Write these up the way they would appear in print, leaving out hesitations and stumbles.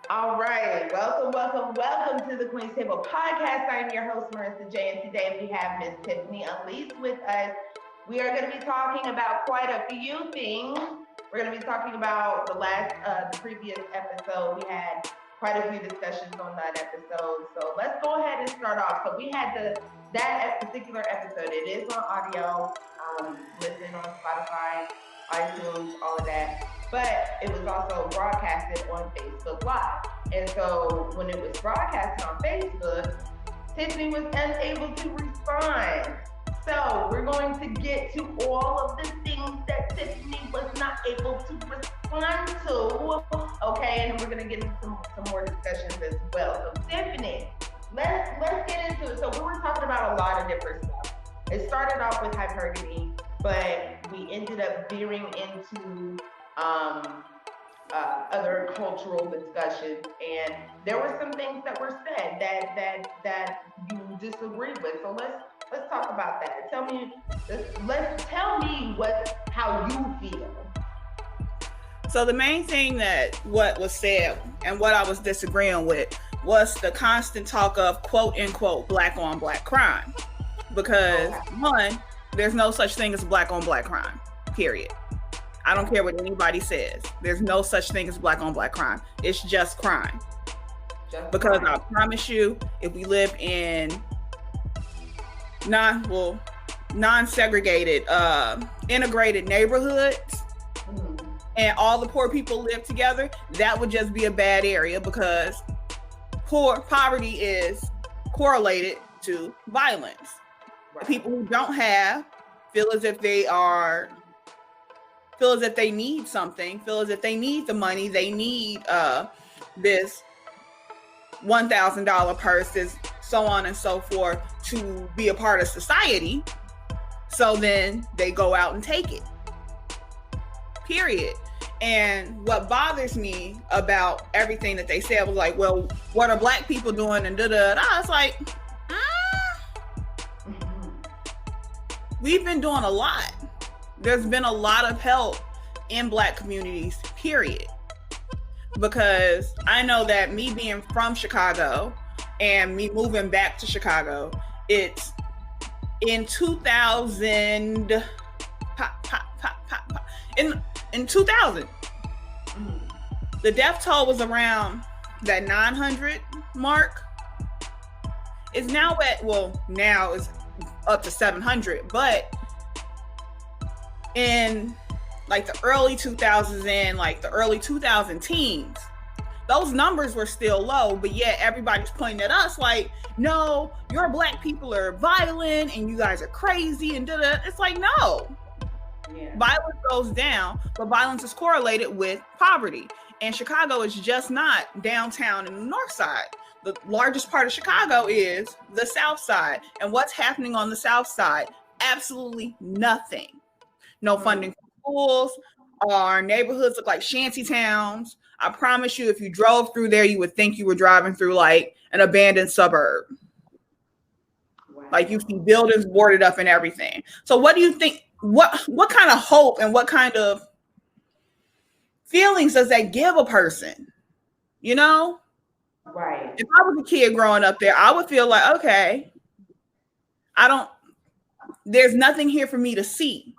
All right, welcome to the Queen's Table podcast. I am your host, Marissa J, and today we have Miss Tiffany Unleashed with us. We are going to be talking about quite a few things. We're going to be talking about the previous episode. We had quite a few discussions on that episode. So let's go ahead and start off. So we had that particular episode. It is on audio. Listen on Spotify, iTunes, all of that. But it was also broadcasted on Facebook Live. And so when it was broadcasted on Facebook, Tiffany was unable to respond. So we're going to get to all of the things that Tiffany was not able to respond to. Okay, and then we're gonna get into some more discussions as well. So Tiffany, let's get into it. So we were talking about a lot of different stuff. It started off with hypergamy, but we ended up veering into other cultural discussions, and there were some things that were said that you disagreed with. So let's talk about that. Tell me how you feel. So the main thing that what was said and what I was disagreeing with was the constant talk of quote unquote black on black crime, because one, there's no such thing as black on black crime, period. I don't care what anybody says. There's no such thing as black on black crime. It's just crime. Because I promise you, if we live in non-segregated, integrated neighborhoods, and all the poor people live together, that would just be a bad area, because poverty is correlated to violence. Right. People who don't have feel as if they need something, feel as if they need the money, they need this $1,000 purses, so on and so forth, to be a part of society. So then they go out and take it. Period. And what bothers me about everything that they said was like, well, what are black people doing? And I was like, we've been doing a lot. There's been a lot of help in black communities, period. Because I know that me being from Chicago and me moving back to Chicago, it's in 2000, in 2000, the death toll was around that 900 mark. It's now now it's up to 700, but in like the early 2000s and like the early 2000 teens, those numbers were still low, but yet everybody's pointing at us like, no, your black people are violent and you guys are crazy and It's like, no. Yeah. Violence goes down, but violence is correlated with poverty. And Chicago is just not downtown and the north side. The largest part of Chicago is the south side. And what's happening on the south side? Absolutely nothing. No funding for schools. Our neighborhoods look like shanty towns. I promise you, if you drove through there, you would think you were driving through like an abandoned suburb. Wow. Like you see buildings boarded up and everything. So what do you think? What kind of hope and what kind of feelings does that give a person? You know? Right. If I was a kid growing up there, I would feel like, okay, there's nothing here for me to see.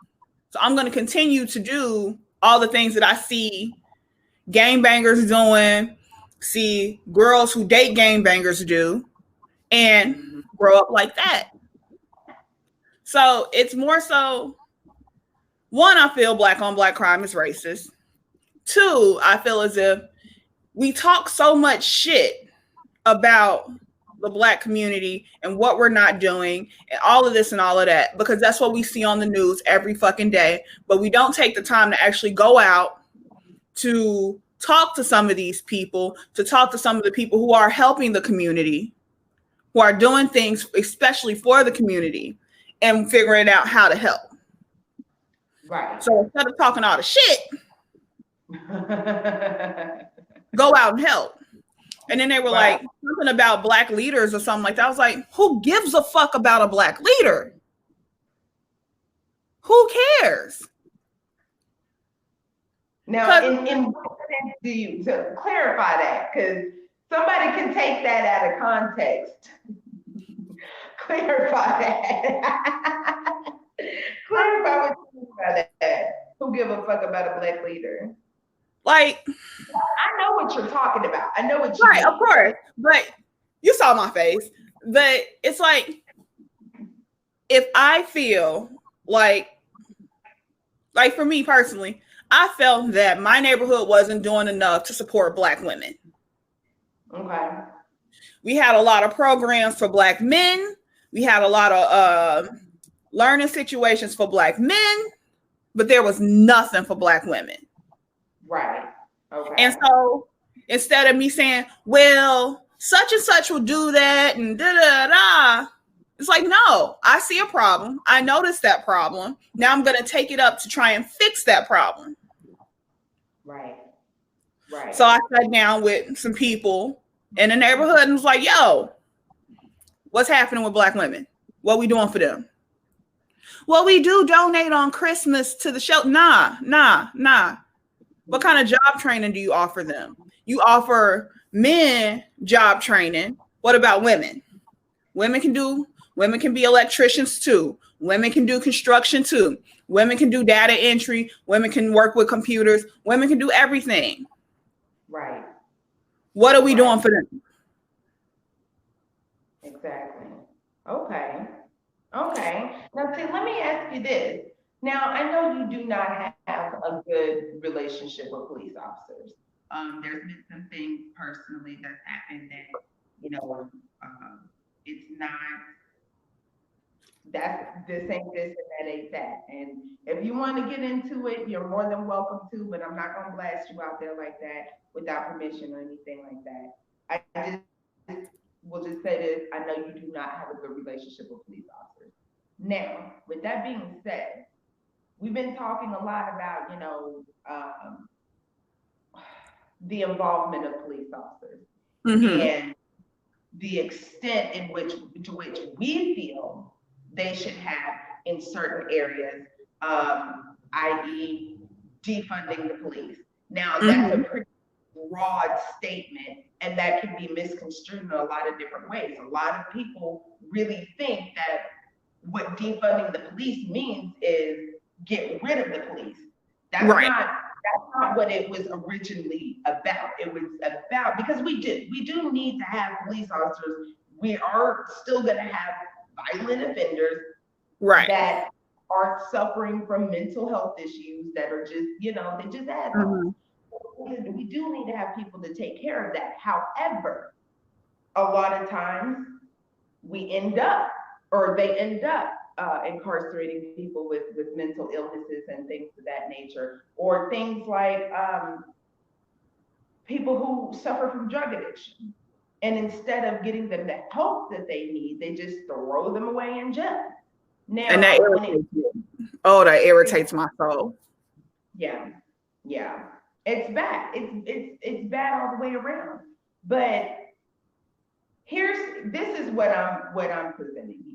So I'm going to continue to do all the things that I see gangbangers doing, see girls who date gangbangers do, and grow up like that. So it's more so, one, I feel black on black crime is racist. Two, I feel as if we talk so much shit about the black community and what we're not doing and all of this and all of that, because that's what we see on the news every fucking day. But we don't take the time to actually go out to talk to some of these people, to talk to some of the people who are helping the community, who are doing things especially for the community, and figuring out how to help. Right. So instead of talking all the shit, go out and help. And then they were like something about black leaders or something like that. I was like, who gives a fuck about a black leader? Who cares? Now, in sense do you, to clarify that, because somebody can take that out of context. Clarify that. Clarify what you mean by that. Who give a fuck about a black leader? Like, I know what you're talking about. I know what you right, mean. of course. But you saw my face. But it's like, if I feel like for me personally, I felt that my neighborhood wasn't doing enough to support Black women. Okay. We had a lot of programs for Black men. We had a lot of learning situations for Black men, but there was nothing for Black women. Right. Okay. And so instead of me saying, well, such and such will do that and da da da, it's like, no, I see a problem. I noticed that problem. Now I'm going to take it up to try and fix that problem. Right. Right. So I sat down with some people in the neighborhood and was like, yo, what's happening with Black women? What we doing for them? Well, we do donate on Christmas to the shelter. Nah. What kind of job training do you offer them? You offer men job training. What about women? Women can be electricians too. Women can do construction too. Women can do data entry. Women can work with computers. Women can do everything. Right. What are we doing for them? Exactly. Okay. Now, see, let me ask you this. Now, I know you do not have a good relationship with police officers. There's been some things personally that's happened that, it's not, this ain't this and that ain't that. And if you want to get into it, you're more than welcome to, but I'm not going to blast you out there like that without permission or anything like that. I just will just say this. I know you do not have a good relationship with police officers. Now, with that being said, we've been talking a lot about, the involvement of police officers and the extent to which we feel they should have in certain areas, i.e. defunding the police. Now, that's a pretty broad statement, and that can be misconstrued in a lot of different ways. A lot of people really think that what defunding the police means is get rid of the police. That's not what it was originally about. It was about, because we do need to have police officers. We are still going to have violent offenders that are suffering from mental health issues that are just, they just assholes. We do need to have people to take care of that. However, a lot of times they end up incarcerating people with mental illnesses and things of that nature, or things like people who suffer from drug addiction. And instead of getting them the help that they need, they just throw them away in jail. Now, and that irritates me. Oh, that irritates my soul. Yeah. It's bad. It's bad all the way around. But this is what I'm presenting here.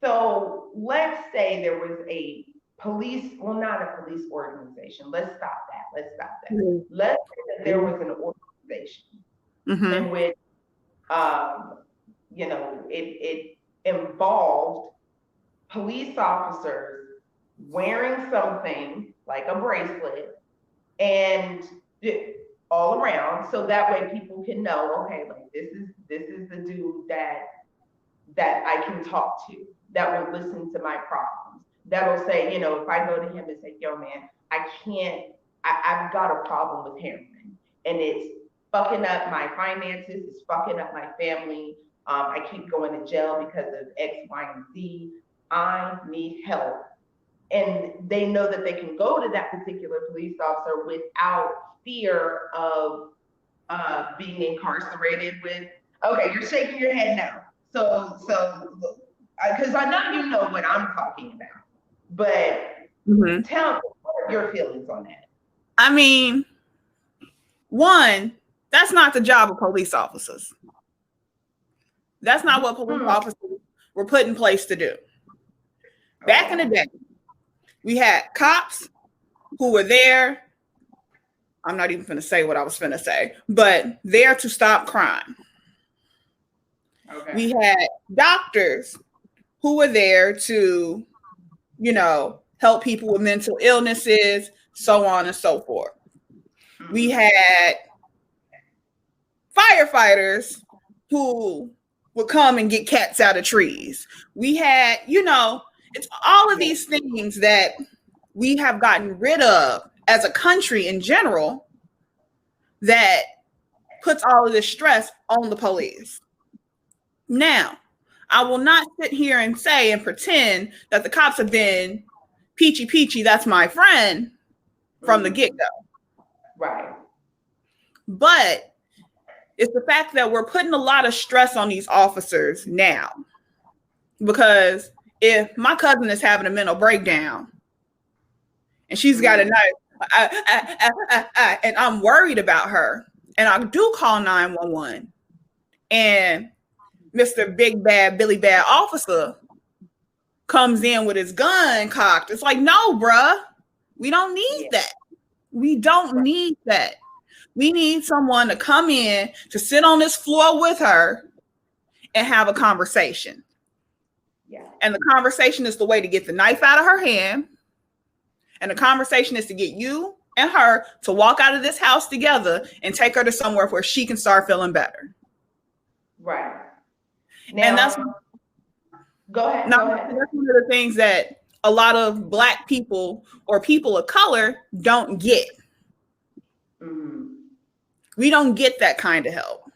So let's say there was a police, well, not a police organization. Let's stop that. Let's say that there was an organization in which, it involved police officers wearing something like a bracelet and all around, so that way people can know, okay, like this is the dude that I can talk to, that will listen to my problems, that will say, if I go to him and say, yo man, I've got a problem with heroin and it's fucking up my finances, it's fucking up my family, I keep going to jail because of X, Y, and Z, I need help. And they know that they can go to that particular police officer without fear of being incarcerated with, okay, you're shaking your head now. So, because I know you know what I'm talking about, but tell me, what are your feelings on that? I mean, one, that's not the job of police officers. That's not what police officers were put in place to do. Back in the day, we had cops who were there I'm not even going to say what I was going to say, but there to stop crime. Okay. We had doctors who were there to, help people with mental illnesses, so on and so forth. We had firefighters who would come and get cats out of trees. We had, it's all of these things that we have gotten rid of as a country in general that puts all of this stress on the police. Now, I will not sit here and say and pretend that the cops have been peachy, that's my friend from the get-go. Right. But it's the fact that we're putting a lot of stress on these officers now. Because if my cousin is having a mental breakdown and she's got a knife, and I'm worried about her, and I do call 911, and Mr. Big Bad Billy Bad officer comes in with his gun cocked, it's like, no, bruh, we don't need that. We don't need that. We need someone to come in to sit on this floor with her and have a conversation. Yeah. And the conversation is the way to get the knife out of her hand. And the conversation is to get you and her to walk out of this house together and take her to somewhere where she can start feeling better. Right. Now, and that's go ahead. That's one of the things that a lot of Black people or people of color don't get. Mm-hmm. We don't get that kind of help.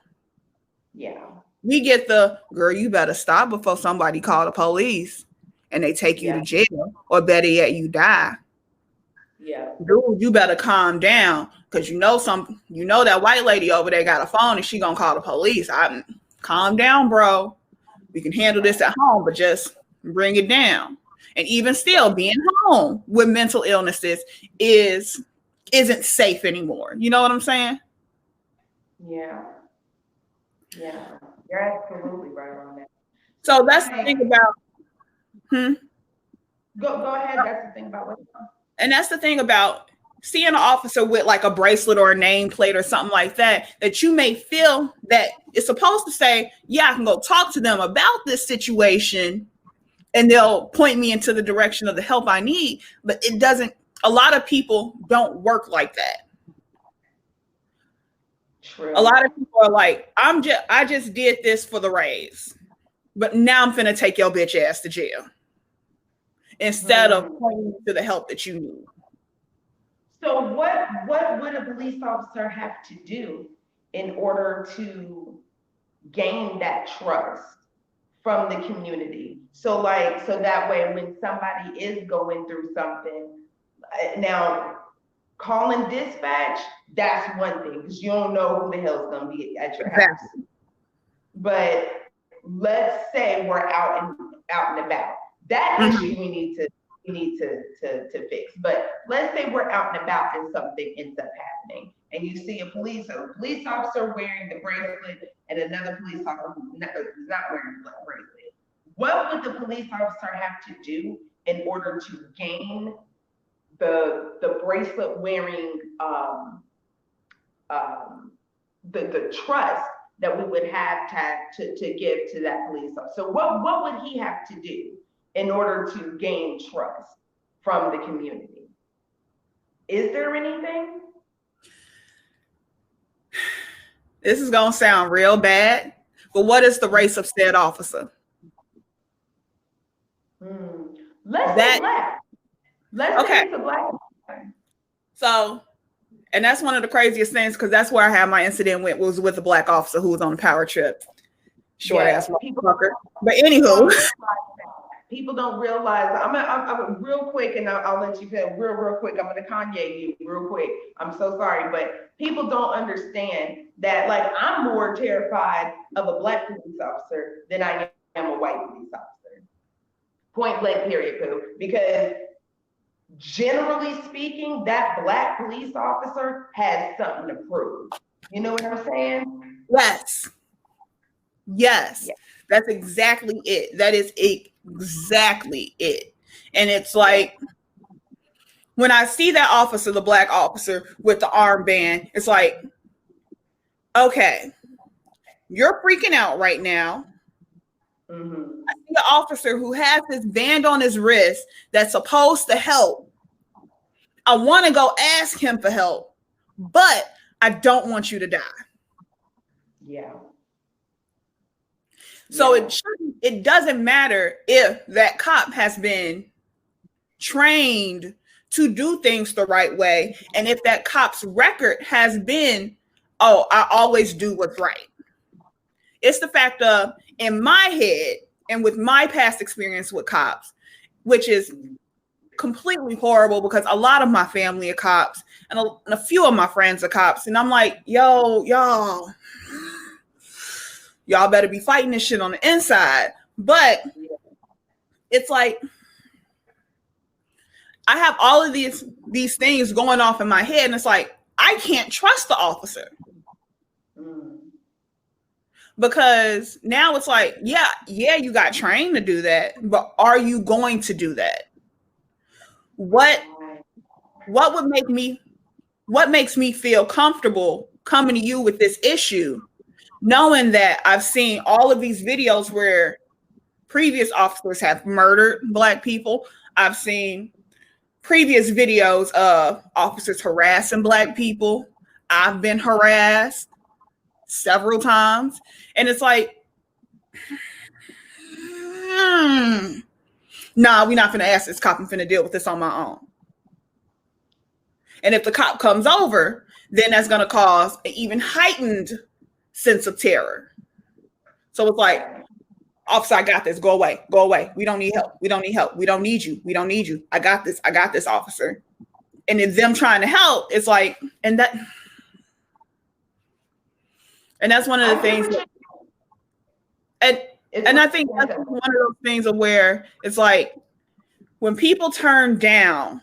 Yeah. We get the, girl, you better stop before somebody call the police and they take you to jail, or better yet, you die. Yeah. Dude, you better calm down, because that white lady over there got a phone and she gonna call the police. Calm down, bro. We can handle this at home, but just bring it down. And even still, being home with mental illnesses isn't safe anymore. You know what I'm saying? Yeah. Yeah. You're absolutely right on that. So that's the thing about. Go ahead. That's the thing about what. And that's the thing about seeing an officer with like a bracelet or a nameplate or something like that, that you may feel that it's supposed to say, yeah, I can go talk to them about this situation and they'll point me into the direction of the help I need. But it doesn't. A lot of people don't work like that. True. A lot of people are like, I just did this for the raise, but now I'm finna take your bitch ass to jail instead of pointing you to the help that you need. So what would a police officer have to do in order to gain that trust from the community? So that way when somebody is going through something, now calling dispatch, that's one thing, because you don't know who the hell is going to be at your house. But let's say we're out and about. That issue we need to fix. But let's say we're out and about and something ends up happening, and you see a police officer wearing the bracelet and another police officer who's not wearing the bracelet. What would the police officer have to do in order to gain the bracelet wearing the trust that we would have to give to that police officer? So what would he have to do in order to gain trust from the community? Is there anything? This is gonna sound real bad, but what is the race of said officer? Let's say black. Let's say it's a black officer. So, and that's one of the craziest things, because that's where I had my incident was with a black officer who was on a power trip. Short ass motherfucker. But anywho. People don't realize. I'm real quick, and I'll let you feel real quick. I'm gonna Kanye you real quick. I'm so sorry, but people don't understand that. Like, I'm more terrified of a black police officer than I am a white police officer. Point blank, period, poo. Because generally speaking, that black police officer has something to prove. You know what I'm saying? Yes. That's exactly it. That is exactly it. And it's like, when I see that officer, the black officer with the armband, it's like, okay, you're freaking out right now. Mm-hmm. I see an officer who has this band on his wrist that's supposed to help. I want to go ask him for help, but I don't want you to die. Yeah. So it doesn't matter if that cop has been trained to do things the right way, and if that cop's record has been, oh, I always do what's right. It's the fact of, in my head and with my past experience with cops, which is completely horrible because a lot of my family are cops and a few of my friends are cops, and I'm like, yo, y'all better be fighting this shit on the inside. But it's like, I have all of these things going off in my head, and it's like, I can't trust the officer. Because now it's like, yeah, you got trained to do that, but are you going to do that? What makes me feel comfortable coming to you with this issue, knowing that I've seen all of these videos where previous officers have murdered Black people. I've seen previous videos of officers harassing Black people. I've been harassed several times. And it's like, nah, we're not finna ask this cop. I'm finna deal with this on my own. And if the cop comes over, then that's gonna cause an even heightened sense of terror. So it's like, officer, I got this. Go away. Go away. We don't need help. We don't need help. We don't need you. We don't need you. I got this. I got this, officer. And if them trying to help, it's like, and that's one of the things. And I think that's one of those things of where it's like, when people turn down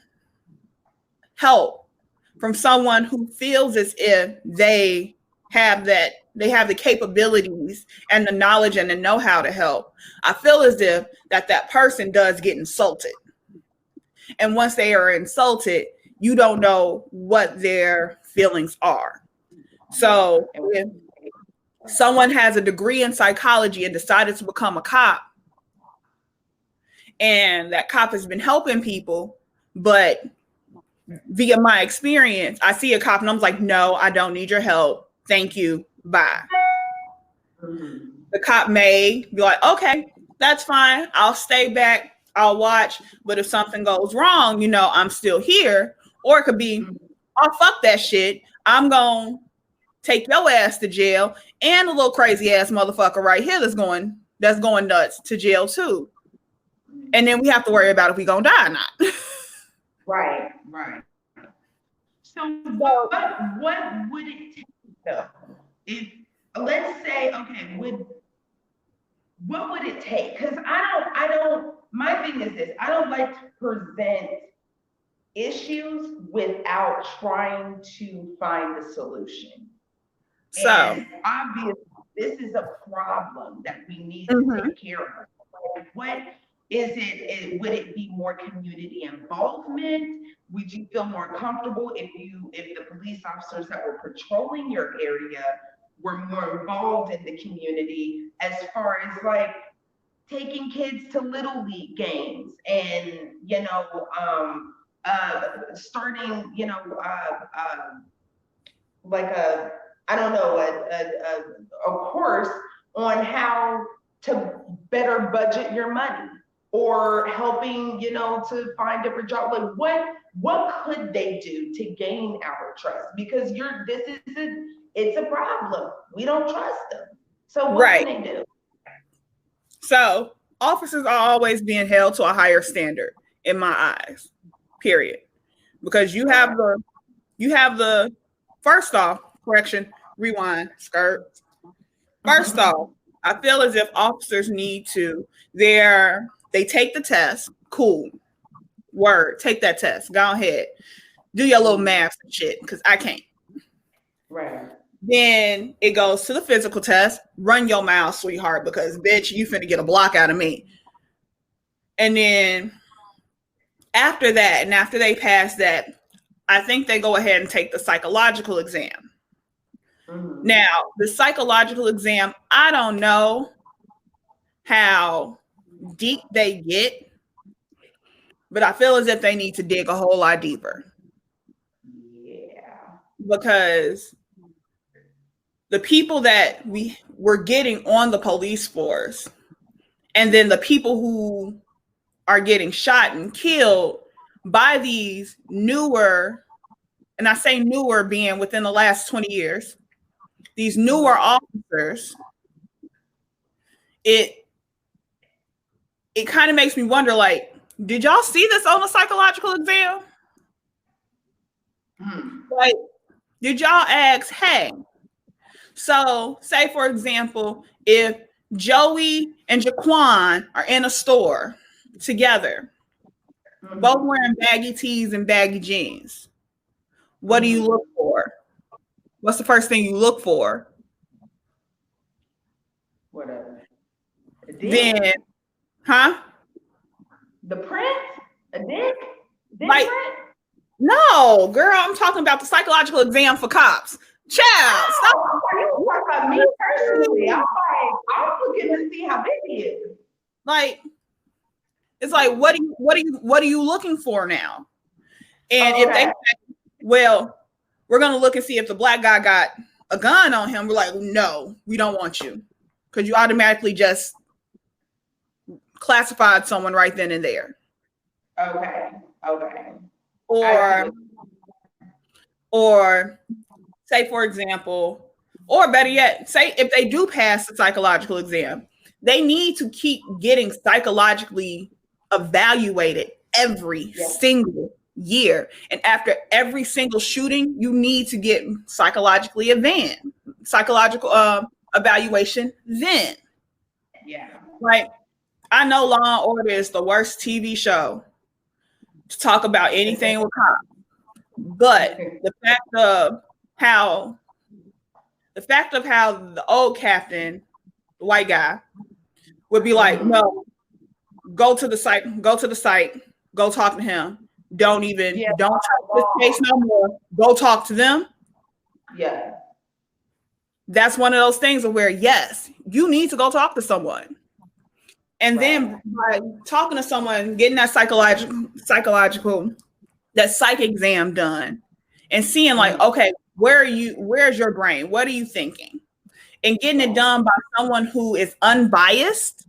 help from someone who feels as if they have the capabilities and the knowledge and the know-how to help, I feel as if that person does get insulted. And once they are insulted, you don't know what their feelings are. So if someone has a degree in psychology and decided to become a cop, and that cop has been helping people, but via my experience, I see a cop and I'm like, no, I don't need your help. Thank you. Bye. The cop may be like, okay, that's fine. I'll stay back. I'll watch. But if something goes wrong, I'm still here. Or it could be, oh, fuck that shit. I'm going to take your ass to jail, and a little crazy ass motherfucker right here that's going nuts to jail too. And then we have to worry about if we going to die or not. Right. So what would it take though? If, let's say, okay, what would it take? Because my thing is this, I don't like to present issues without trying to find a solution. So and obviously this is a problem that we need to take care of. What is it? Would it be more community involvement? Would you feel more comfortable if the police officers that were patrolling your area were more involved in the community, as far as like taking kids to little league games and starting like a course on how to better budget your money, or helping to find different jobs. Like what could they do to gain our trust? Because it's a problem. We don't trust them. So what can they do? So officers are always being held to a higher standard in my eyes, period. Because you have the first off, correction, rewind, skirt. First off, I feel as if officers need to, they take the test, cool, word, take that test, go ahead, do your little math and shit, because I can't. Right. Then it goes to the physical test, run your mouth, sweetheart, because bitch, you finna get a block out of me. And then after that, and after they pass that, I think they go ahead and take the psychological exam. Mhm. Now, the psychological exam, I don't know how deep they get, but I feel as if they need to dig a whole lot deeper. Yeah. Because the people that we were getting on the police force, and then the people who are getting shot and killed by these newer, and I say newer being within the last 20 years, these newer officers, it kind of makes me wonder, like, did y'all see this on the psychological exam? Like, did y'all ask, hey, so say for example, if Joey and Jaquan are in a store together, both wearing baggy tees and baggy jeans, what do you look for? What's the first thing you look for? Whatever. Then, huh? The print? A dick? Dick Like, print? no, girl, I'm talking about the psychological exam for cops. Child, stop. Oh, you talk about me personally. I'm like, I'm looking to see how big he is. Like, it's like, what are you looking for now? And if they say, well, we're gonna look and see if the black guy got a gun on him, we're like, no, we don't want you, because you automatically just classified someone right then and there. Okay. Or say, for example, or better yet, say if they do pass the psychological exam, they need to keep getting psychologically evaluated every single year. And after every single shooting, you need to get psychological evaluation then. Yeah. Like, I know Law and Order is the worst TV show to talk about anything with cops. But the fact of how the old captain, the white guy, would be like, no, go to the site, go talk to him. Don't touch this case no more. Go talk to them. Yeah. That's one of those things where, yes, you need to go talk to someone. And then by talking to someone, getting that psychological, that psych exam done, and seeing like, okay, where's your brain? What are you thinking? And getting it done by someone who is unbiased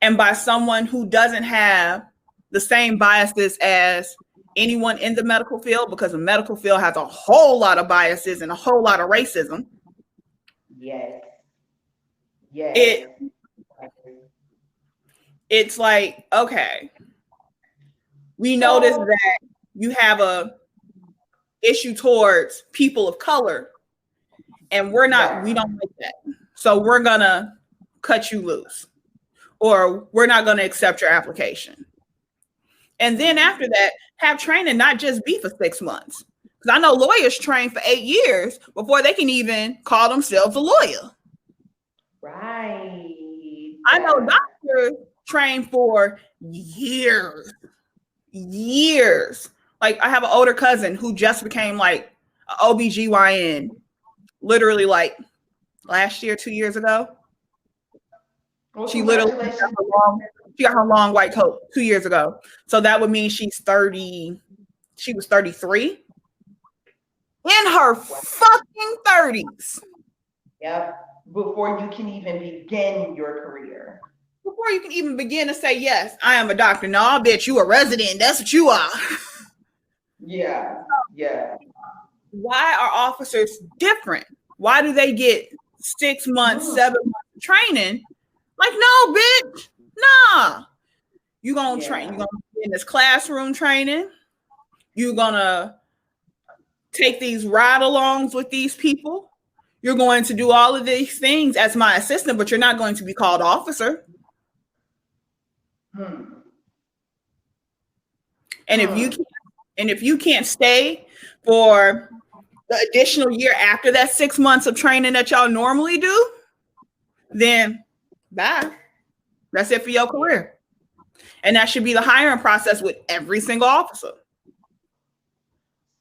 and by someone who doesn't have the same biases as anyone in the medical field, because the medical field has a whole lot of biases and a whole lot of racism. Yes. It's like, okay, we notice that you have a issue towards people of color, and we don't like that. So we're gonna cut you loose, or we're not gonna accept your application. And then after that, have training not just be for 6 months. Because I know lawyers train for 8 years before they can even call themselves a lawyer. Right. I know doctors train for years. Like, I have an older cousin who just became like an OBGYN literally like last year, 2 years ago. Well, she got her long white coat 2 years ago. So that would mean she's 30. She was 33 in her fucking 30s. Yep. Before you can even begin your career. Before you can even begin to say, yes, I am a doctor. No, I bet you a resident. That's what you are. Yeah. Why are officers different? Why do they get 6 months, 7 months of training? Like, no, bitch. Nah. You're going to train. You're going to be in this classroom training. You're going to take these ride-alongs with these people. You're going to do all of these things as my assistant, but you're not going to be called officer. And if you can't stay for the additional year after that 6 months of training that y'all normally do, then bye. That's it for your career. And that should be the hiring process with every single officer.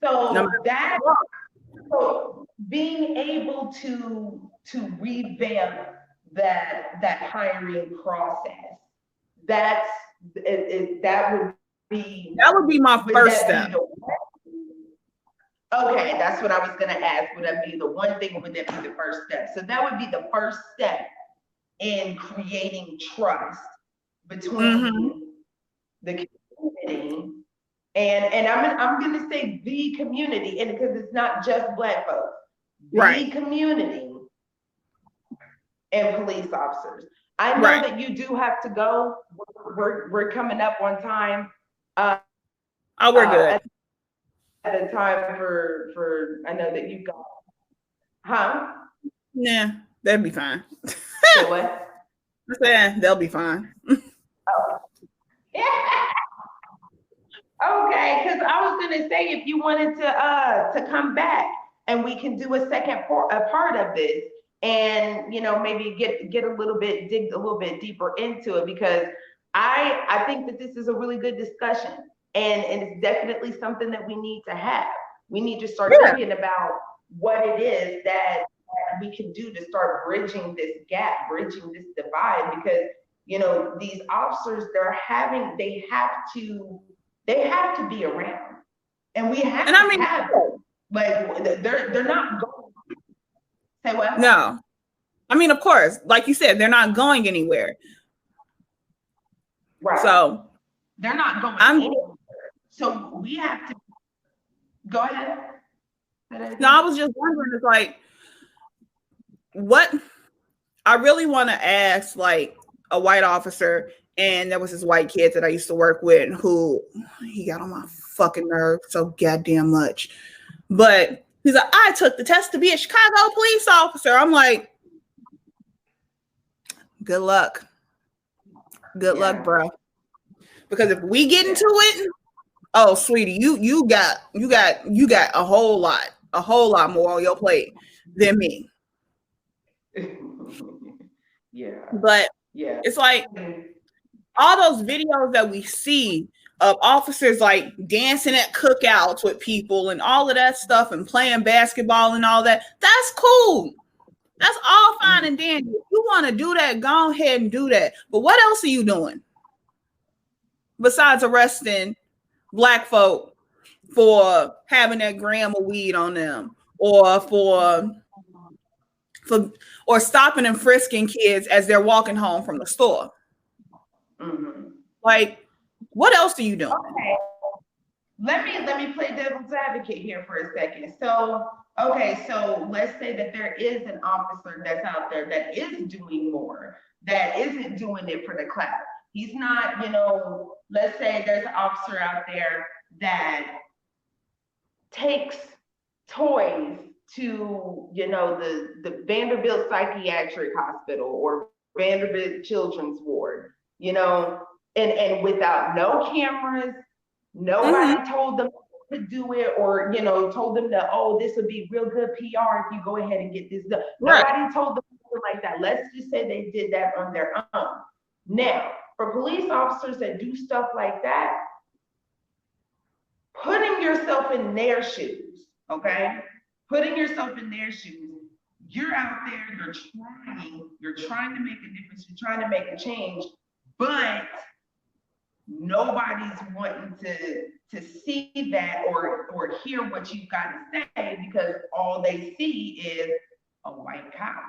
So so being able to revamp that hiring process, that's that would be my first step. Okay, that's what I was gonna ask. Would that be the one thing? Would that be the first step? So that would be the first step in creating trust between the community and I'm gonna say the community, and because it's not just Black folks, the community and police officers. I know that you do have to go. We're coming up on time. We're good. At a time for I know that you've got. Huh? Nah, that'd be fine. So what? Yeah, they'll be fine. Oh. Yeah. Okay, because I was gonna say if you wanted to come back and we can do a second part of this, and maybe dig a little bit deeper into it, because I think that this is a really good discussion, and it's definitely something that we need to have. We need to start thinking about what it is that we can do to start bridging this gap, bridging this divide, because these officers they have to be around, and we have to have them. Like they're not going. Say what? No, I mean, of course, like you said, they're not going anywhere. Right. So they're not going anywhere. So we have to go ahead. No, I was just wondering, it's like, what I really want to ask, like a white officer, and there was this white kid that I used to work with who he got on my fucking nerve so goddamn much. But he's like, I took the test to be a Chicago police officer. I'm like, good luck. Good luck, bro. Because if we get into it, oh, sweetie, you got a whole lot more on your plate than me. Yeah. But it's like all those videos that we see of officers like dancing at cookouts with people and all of that stuff and playing basketball and all that, that's cool. That's all fine and dandy. If you want to do that, go ahead and do that. But what else are you doing besides arresting Black folk for having that gram of weed on them, or or stopping and frisking kids as they're walking home from the store? Like, what else are you doing? Okay. Let me play devil's advocate here for a second. So let's say that there is an officer that's out there that is doing more, that isn't doing it for the clout. He's not, let's say there's an officer out there that takes toys to, the Vanderbilt Psychiatric Hospital or Vanderbilt Children's Ward, and without no cameras, nobody told them to do it, or told them that, oh, this would be real good PR if you go ahead and get this done. Nobody told them like that. Let's just say they did that on their own. Now, for police officers that do stuff like that, putting yourself in their shoes, okay? Putting yourself in their shoes, you're out there, you're trying to make a difference, you're trying to make a change, but nobody's wanting to see that or hear what you've got to say, because all they see is a white cop.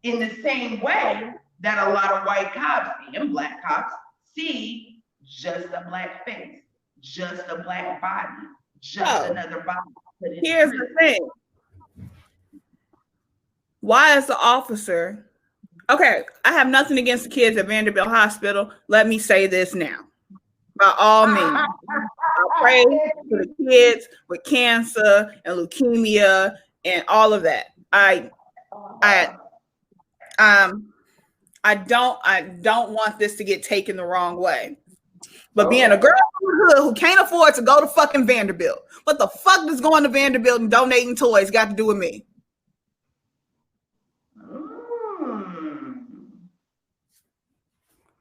In the same way that a lot of white cops and Black cops see just a Black face, just a Black body, just another body. Here's the thing. Why is the officer... Okay, I have nothing against the kids at Vanderbilt Hospital. Let me say this now. By all means, I pray for the kids with cancer and leukemia and all of that. I don't want this to get taken the wrong way. But being a girl from the hood who can't afford to go to fucking Vanderbilt, what the fuck does going to Vanderbilt and donating toys got to do with me?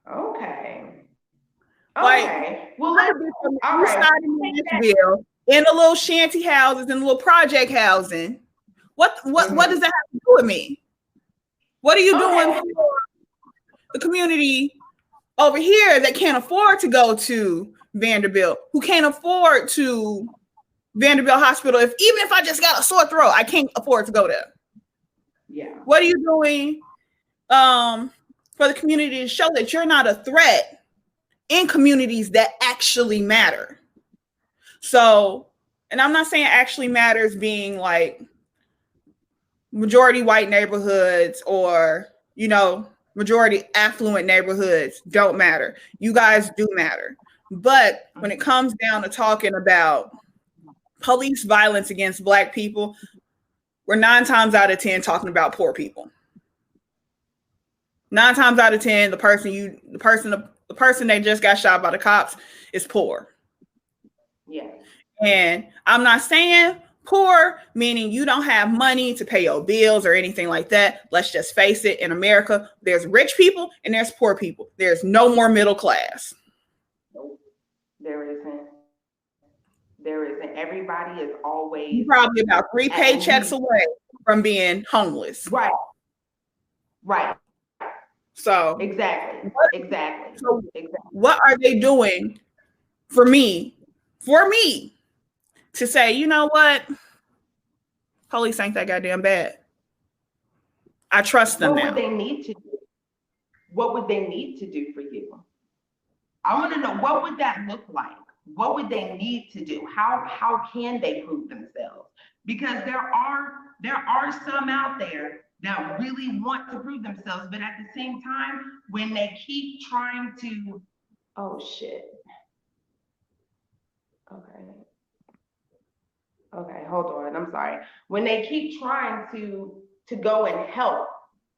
Okay. Like, Okay. Well, I let's. could be from All the east right. side of Nashville in the little shanty houses and the little project housing. What does that have to do with me? What are you doing Okay. for the community over here that can't afford to go to Vanderbilt, who can't afford to Vanderbilt Hospital? Even if I just got a sore throat, I can't afford to go there. Yeah. What are you doing for the community to show that you're not a threat in communities that actually matter? So, and I'm not saying actually matters being like majority white neighborhoods or, majority affluent neighborhoods don't matter. You guys do matter. But when it comes down to talking about police violence against Black people, we're 9 times out of 10 talking about poor people. 9 times out of 10, the person that just got shot by the cops is poor. Yeah. And I'm not saying poor meaning you don't have money to pay your bills or anything like that. Let's just face it. In America, there's rich people and there's poor people. There's no more middle class. Nope. There isn't. Everybody is always. You're probably about 3 paychecks away from being homeless. Right. Right. So exactly. So what are they doing for me to say, you know what? Police ain't that goddamn bad. I trust them now. What would they need to do? What would they need to do for you? I want to know, what would that look like? What would they need to do? How can they prove themselves? Because there are some out there that really want to prove themselves, but at the same time, when they keep trying to, oh shit. Okay, hold on. I'm sorry. When they keep trying to go and help,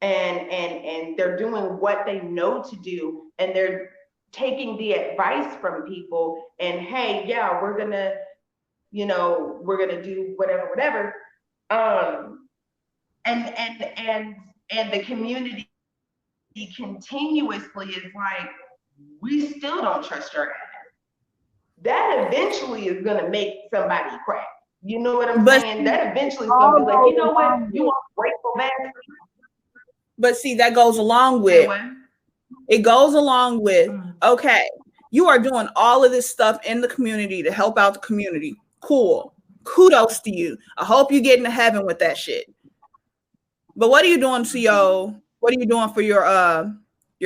and they're doing what they know to do, and they're taking the advice from people, and hey, yeah, we're gonna do whatever. And the community continuously is like, we still don't trust your ass. That eventually is gonna make somebody crack. You know what I'm saying? That eventually is gonna be like, you know what? You want grateful back? But see, that goes along with okay, you are doing all of this stuff in the community to help out the community. Cool. Kudos to you. I hope you get into heaven with that shit. But what are you doing for your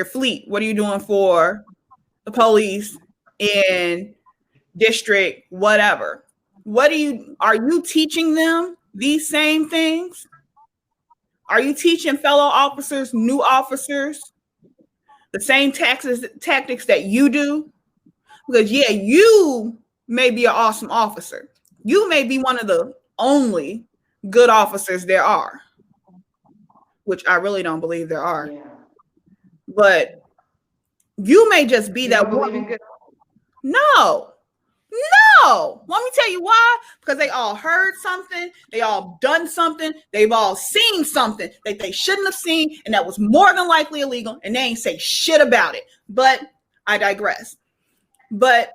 fleet? What are you doing for the police in district, whatever? Are you teaching them these same things? Are you teaching fellow officers, new officers, the same tactics that you do? Because yeah, you may be an awesome officer. You may be one of the only good officers there are, which I really don't believe there are. Yeah. But you may just be that one. No. Let me tell you why. Because they all heard something, they all done something, they've all seen something that they shouldn't have seen, and that was more than likely illegal, and they ain't say shit about it. But I digress. But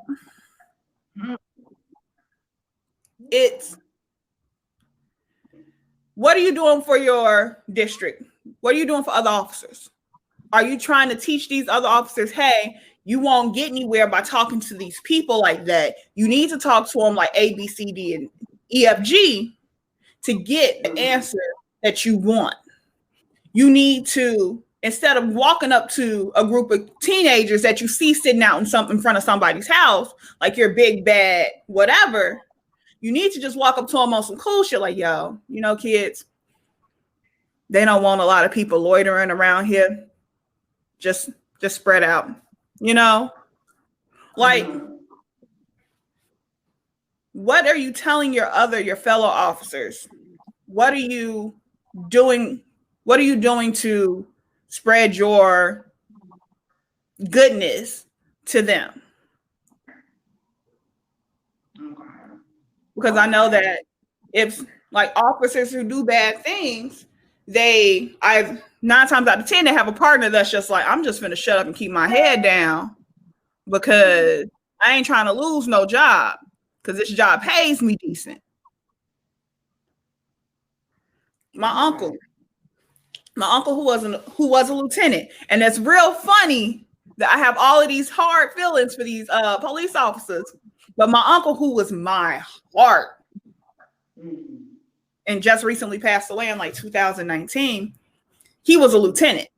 what are you doing for your district? What are you doing for other officers? Are you trying to teach these other officers, hey, you won't get anywhere by talking to these people like that. You need to talk to them like A, B, C, D, and E, F, G to get the answer that you want. You need to, instead of walking up to a group of teenagers that you see sitting out in front of somebody's house, like you're big, bad, whatever, you need to just walk up to them on some cool shit like, yo, kids, they don't want a lot of people loitering around here. Just spread out. What are you telling your fellow officers? What are you doing? What are you doing to spread your goodness to them? Because I know that if like officers who do bad things, 9 times out of 10, they have a partner that's just like, I'm just going to shut up and keep my head down. because I ain't trying to lose no job because this job pays me decent. My uncle, who was a lieutenant, and it's real funny that I have all of these hard feelings for these police officers, but my uncle, who was my heart, and just recently passed away in like 2019, he was a lieutenant.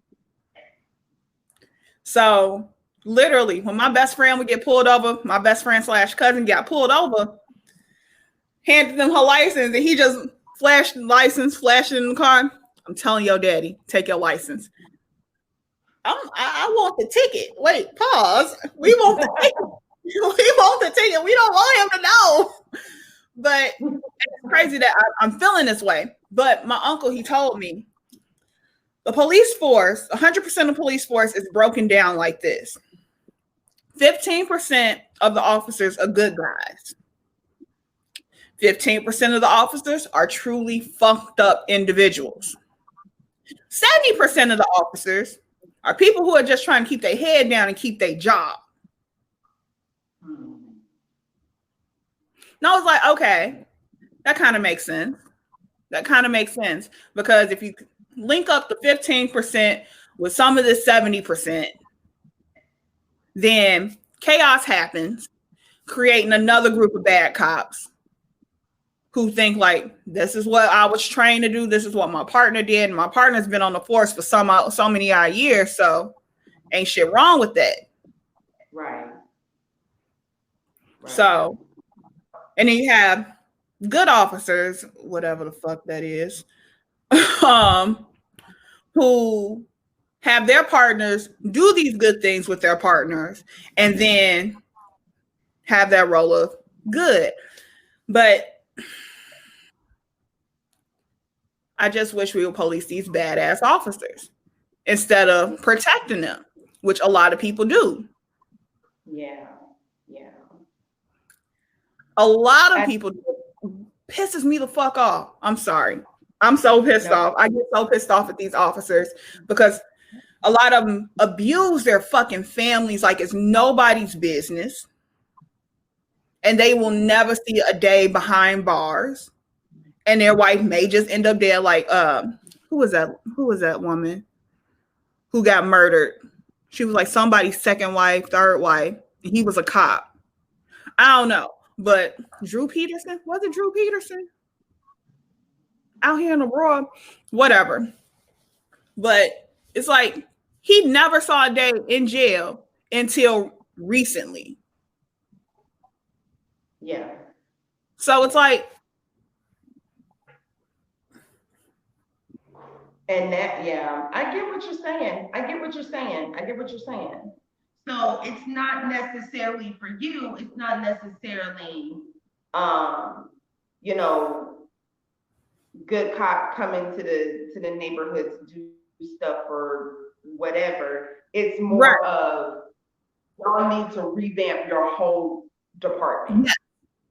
So literally, when my best friend would get pulled over, my best friend / cousin got pulled over, handed them her license, and he just flashed the license, flashed it in the car. I'm telling your daddy, take your license. I want the ticket. Wait, pause. We want the ticket. We want the ticket. We don't want him to know. But it's crazy that I'm feeling this way. But my uncle, he told me the police force, 100% of police force is broken down like this. 15% of the officers are good guys. 15% of the officers are truly fucked up individuals. 70% of the officers are people who are just trying to keep their head down and keep their job. And I was like, okay, that kind of makes sense. That kind of makes sense because if you link up the 15% with some of the 70%, then chaos happens, creating another group of bad cops who think like, this is what I was trained to do. This is what my partner did. And my partner's been on the force for so many odd years. So ain't shit wrong with that. Right. So, and then you have good officers, whatever the fuck that is, who have their partners do these good things with their partners and then have that role of good. But I just wish we would police these badass officers instead of protecting them, which a lot of people do. Yeah. A lot of people do. Pisses me the fuck off. I'm sorry. I'm so pissed off. I get so pissed off at these officers because a lot of them abuse their fucking families like it's nobody's business. And they will never see a day behind bars. And their wife may just end up there like, who was that woman who got murdered? She was like somebody's second wife, third wife. And he was a cop. I don't know. But Drew Peterson? Was it Drew Peterson? Out here in the world? Whatever. But it's like he never saw a day in jail until recently. Yeah. So it's like, and that, yeah, I get what you're saying. So it's not necessarily for you. It's not necessarily, good cop coming to the neighborhoods to do stuff or whatever. It's more of y'all need to revamp your whole department.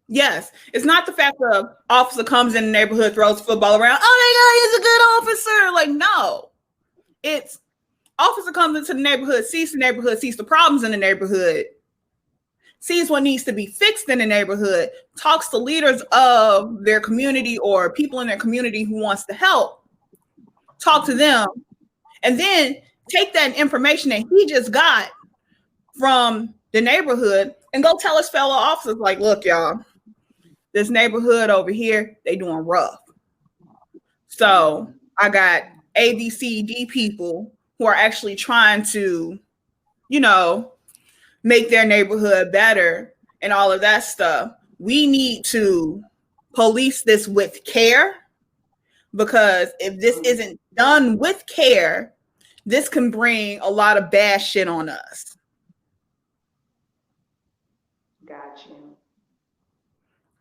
Yes. It's not the fact that an officer comes in the neighborhood, throws football around. Oh my God, he's a good officer. Like, no. It's officer comes into the neighborhood, sees the problems in the neighborhood, sees what needs to be fixed in the neighborhood, talks to leaders of their community or people in their community who wants to help, talk to them, and then take that information that he just got from the neighborhood and go tell his fellow officers, like, look, y'all, this neighborhood over here, they doing rough. So I got A, B, C, D people who are actually trying to, make their neighborhood better and all of that stuff. We need to police this with care, because if this isn't done with care, this can bring a lot of bad shit on us. Got you.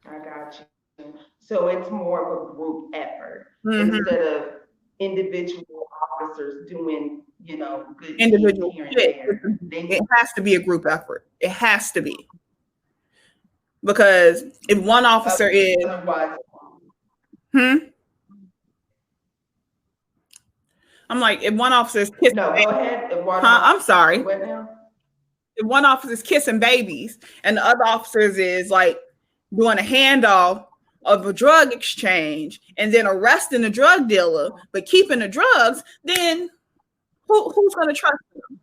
I got you. So it's more of a group effort instead of individual officers doing, good individual here shit. and there. It has to be a group effort. It has to be. Because if one officer is I'm like, if one officer is pissed. No, go ahead. I'm sorry. What now? one officer is kissing babies, and the other officers is like doing a handoff of a drug exchange, and then arresting the drug dealer, but keeping the drugs, then who's going to trust them?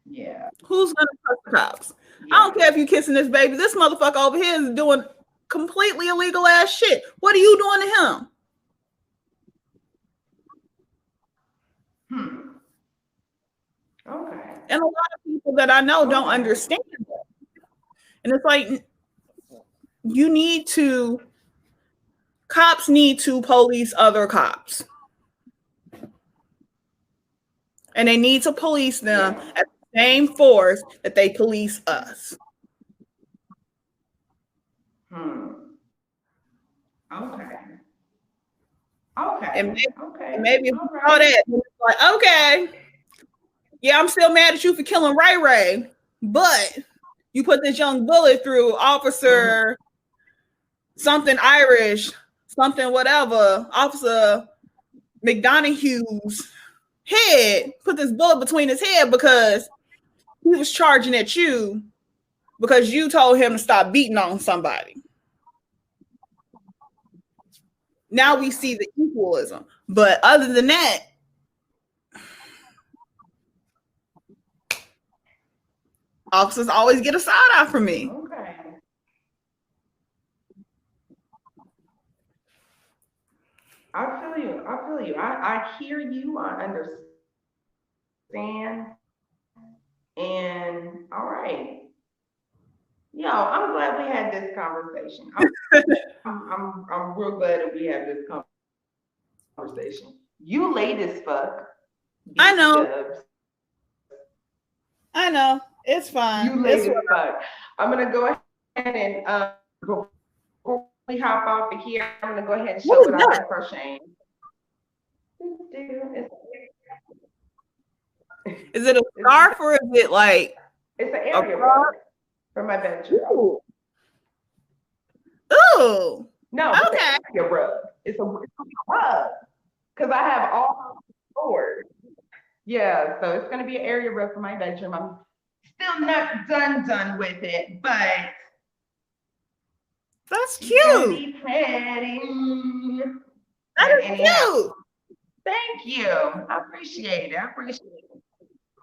Yeah. Who's going to trust the cops? Yeah. I don't care if you're kissing this baby. This motherfucker over here is doing completely illegal ass shit. What are you doing to him? Okay. And a lot of people that I know don't understand that. And it's like, cops need to police other cops. And they need to police them at the same force that they police us. Okay. Okay. And maybe if you saw that, it's like, okay, yeah, I'm still mad at you for killing Ray Ray, but you put this young bullet through Officer something Irish, something whatever, Officer McDonoghue's head, put this bullet between his head because he was charging at you because you told him to stop beating on somebody. Now we see the equalism. But other than that, officers always get a side eye from me. Okay. I feel you. I hear you. I understand. And all right. Yo, I'm glad we had this conversation. I'm real glad that we had this conversation. You late as fuck. I know. It's fine. You late as fuck. I'm gonna go ahead and before we hop off of here, I'm gonna go ahead and show what I like crocheting. Is it a scarf or is it like? It's an area rug for my bedroom. Ooh. No, okay. It's an area rug. It's a rug because I have all floors. Yeah, so it's gonna be an area rug for my bedroom. I'm still not done with it, but that's cute. That is cute. Thank you. I appreciate it.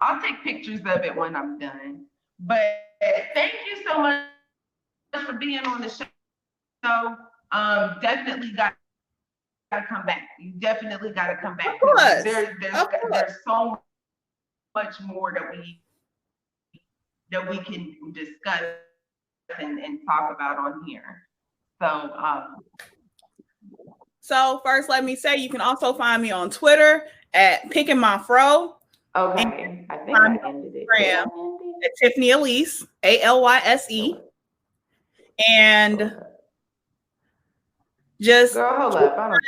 I'll take pictures of it when I'm done. But thank you so much for being on the show. Definitely got to come back. You definitely got to come back. Of course. There's so much more that we can discuss and talk about on here. So first, let me say you can also find me on Twitter at Picking My Fro. Okay, I think I ended it. Instagram at Tiffany Elise, ALYSE, and just girl, hold up. I don't...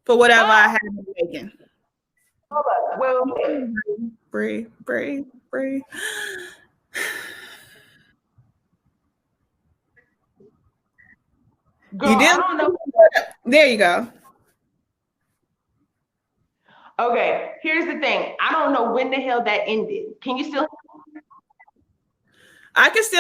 for whatever I have been making. Hold up. Well, breathe. Girl, you did? I don't know. There you go. Okay, here's the thing. I don't know when the hell that ended. Can you still? I can still